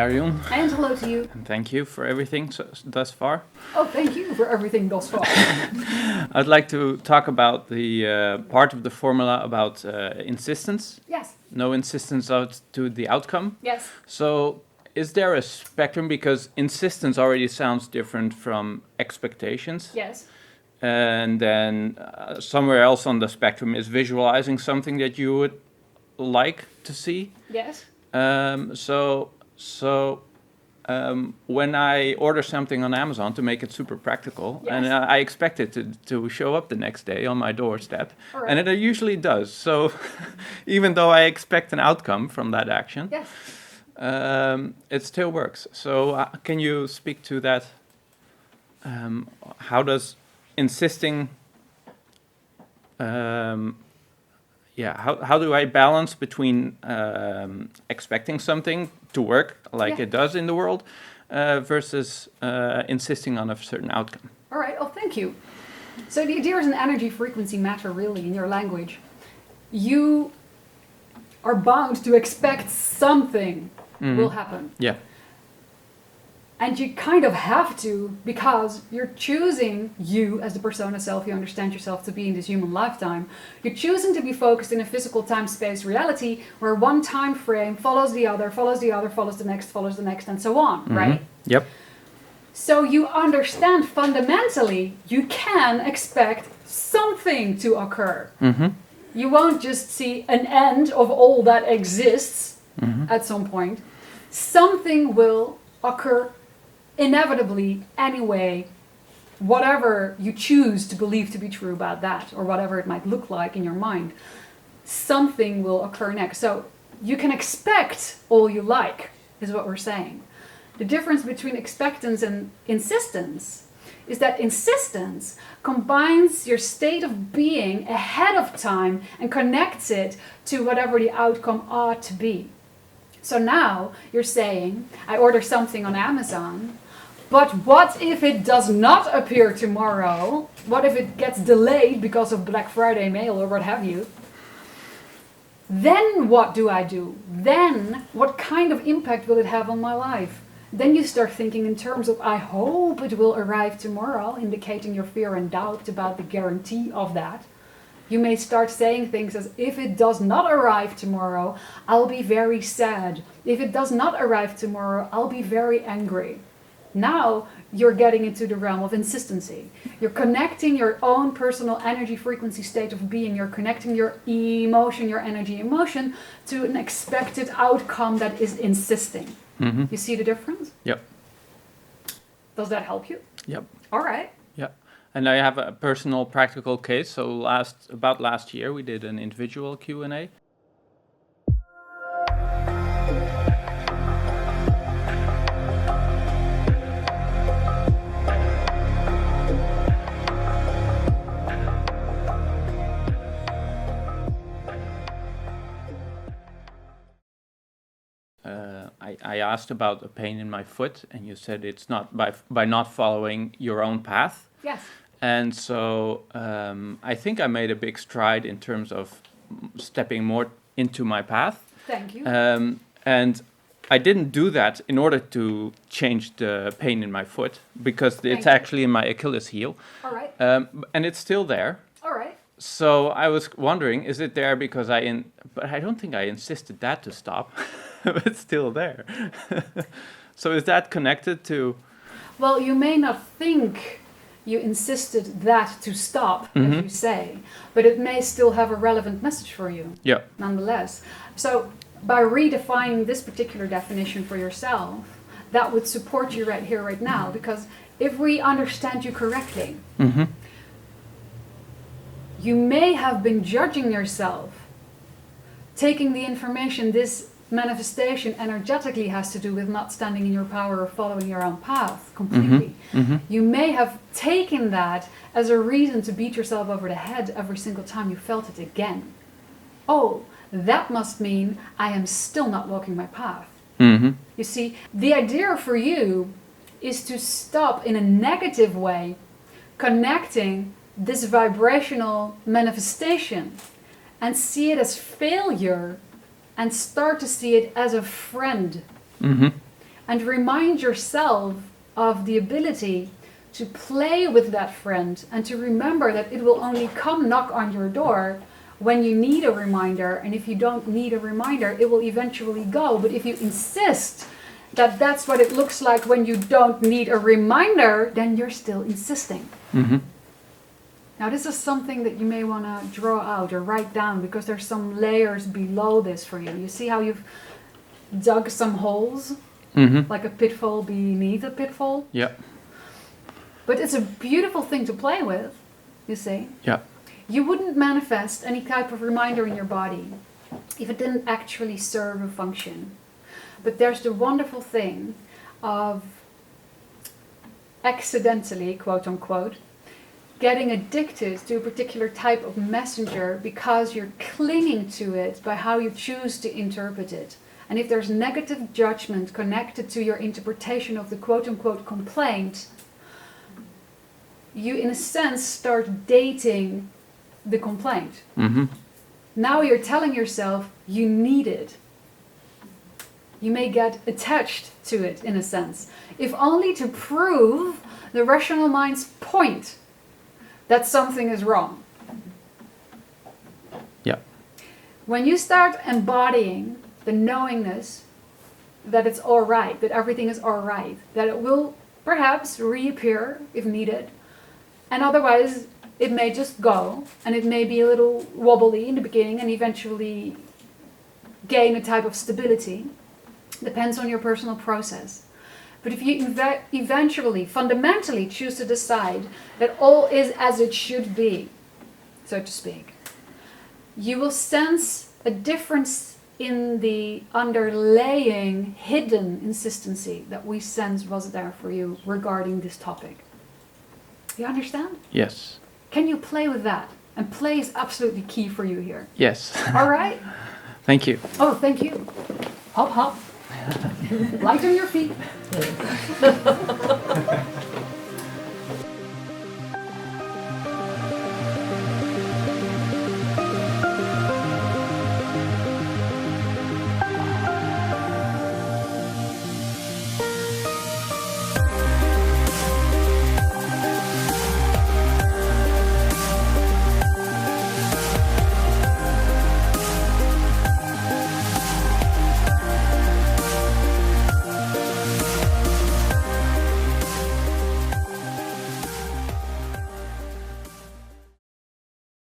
Arjun. And hello to you. And thank you for everything thus far. Oh, thank you for everything thus far. I'd like to talk about the part of the formula about insistence. Yes. No insistence to the outcome. Yes. So is there a spectrum? Because insistence already sounds different from expectations. Yes. And then somewhere else on the spectrum is visualizing something that you would like to see. Yes. When I order something on Amazon to make it super practical, yes. and I expect it to show up the next day on my doorstep, right. and it usually does. So even though I expect an outcome from that action, yes. It still works. So can you speak to that? How does insisting... how do I balance between expecting something to work like it does in the world versus insisting on a certain outcome? All right. Oh, thank you. So the idea is an energy frequency matter, really, in your language. You are bound to expect something will happen. Yeah. And you kind of have to, because you're choosing you as the persona self, you understand yourself to be in this human lifetime. You're choosing to be focused in a physical time-space reality where one time frame follows the other, follows the other, follows the next, and so on, right? Yep. So you understand fundamentally you can expect something to occur. You won't just see an end of all that exists at some point. Something will occur inevitably anyway, whatever you choose to believe to be true about that, or whatever it might look like in your mind, something will occur next. So you can expect all you like, is what we're saying. The difference between expectance and insistence is that insistence combines your state of being ahead of time and connects it to whatever the outcome ought to be. So now you're saying, I order something on Amazon, but what if it does not appear tomorrow? What if it gets delayed because of Black Friday mail or what have you? Then what do I do? Then what kind of impact will it have on my life? Then you start thinking in terms of, I hope it will arrive tomorrow, indicating your fear and doubt about the guarantee of that. You may start saying things as, if it does not arrive tomorrow, I'll be very sad. If it does not arrive tomorrow, I'll be very angry. Now you're getting into the realm of insistency. You're connecting your own personal energy frequency state of being. You're connecting your emotion, your energy emotion, to an expected outcome that is insisting. You see the difference? Yep. Does that help you? Yep. All right. Yep. And I have a personal practical case. So last year we did an individual Q&A. I asked about a pain in my foot, and you said it's not by not following your own path. Yes. And so I think I made a big stride in terms of stepping more into my path. Thank you. And I didn't do that in order to change the pain in my foot, because it's actually in my Achilles heel. All right. And it's still there. All right. So I was wondering, is it there because but I don't think I insisted that to stop. It's still there. So is that connected to... Well, you may not think you insisted that to stop, as you say, but it may still have a relevant message for you. Yeah. Nonetheless. So by redefining this particular definition for yourself, that would support you right here, right now, because if we understand you correctly, you may have been judging yourself, taking the information this manifestation energetically has to do with not standing in your power or following your own path completely. You may have taken that as a reason to beat yourself over the head every single time you felt it again. Oh, that must mean I am still not walking my path. You see, the idea for you is to stop in a negative way connecting this vibrational manifestation and see it as failure and start to see it as a friend. and remind yourself of the ability to play with that friend and to remember that it will only come knock on your door when you need a reminder, and if you don't need a reminder, it will eventually go. But if you insist that that's what it looks like when you don't need a reminder, then you're still insisting. Mm-hmm. Now this is something that you may want to draw out or write down, because there's some layers below this for you. You see how you've dug some holes, like a pitfall beneath a pitfall? Yeah. But it's a beautiful thing to play with, you see. Yeah. You wouldn't manifest any type of reminder in your body if it didn't actually serve a function. But there's the wonderful thing of accidentally, quote unquote, getting addicted to a particular type of messenger because you're clinging to it by how you choose to interpret it. And if there's negative judgment connected to your interpretation of the quote unquote complaint, you in a sense start dating the complaint. Mm-hmm. Now you're telling yourself you need it. You may get attached to it in a sense, if only to prove the rational mind's point that something is wrong. Yeah. When you start embodying the knowingness that it's all right, that everything is all right, that it will perhaps reappear if needed, and otherwise it may just go, and it may be a little wobbly in the beginning and eventually gain a type of stability. Depends on your personal process. But if you eventually, fundamentally choose to decide that all is as it should be, so to speak, you will sense a difference in the underlying hidden insistency that we sense was there for you regarding this topic. You understand? Yes. Can you play with that? And play is absolutely key for you here. Yes. All right? Thank you. Oh, thank you. Hop, hop. Light on your feet.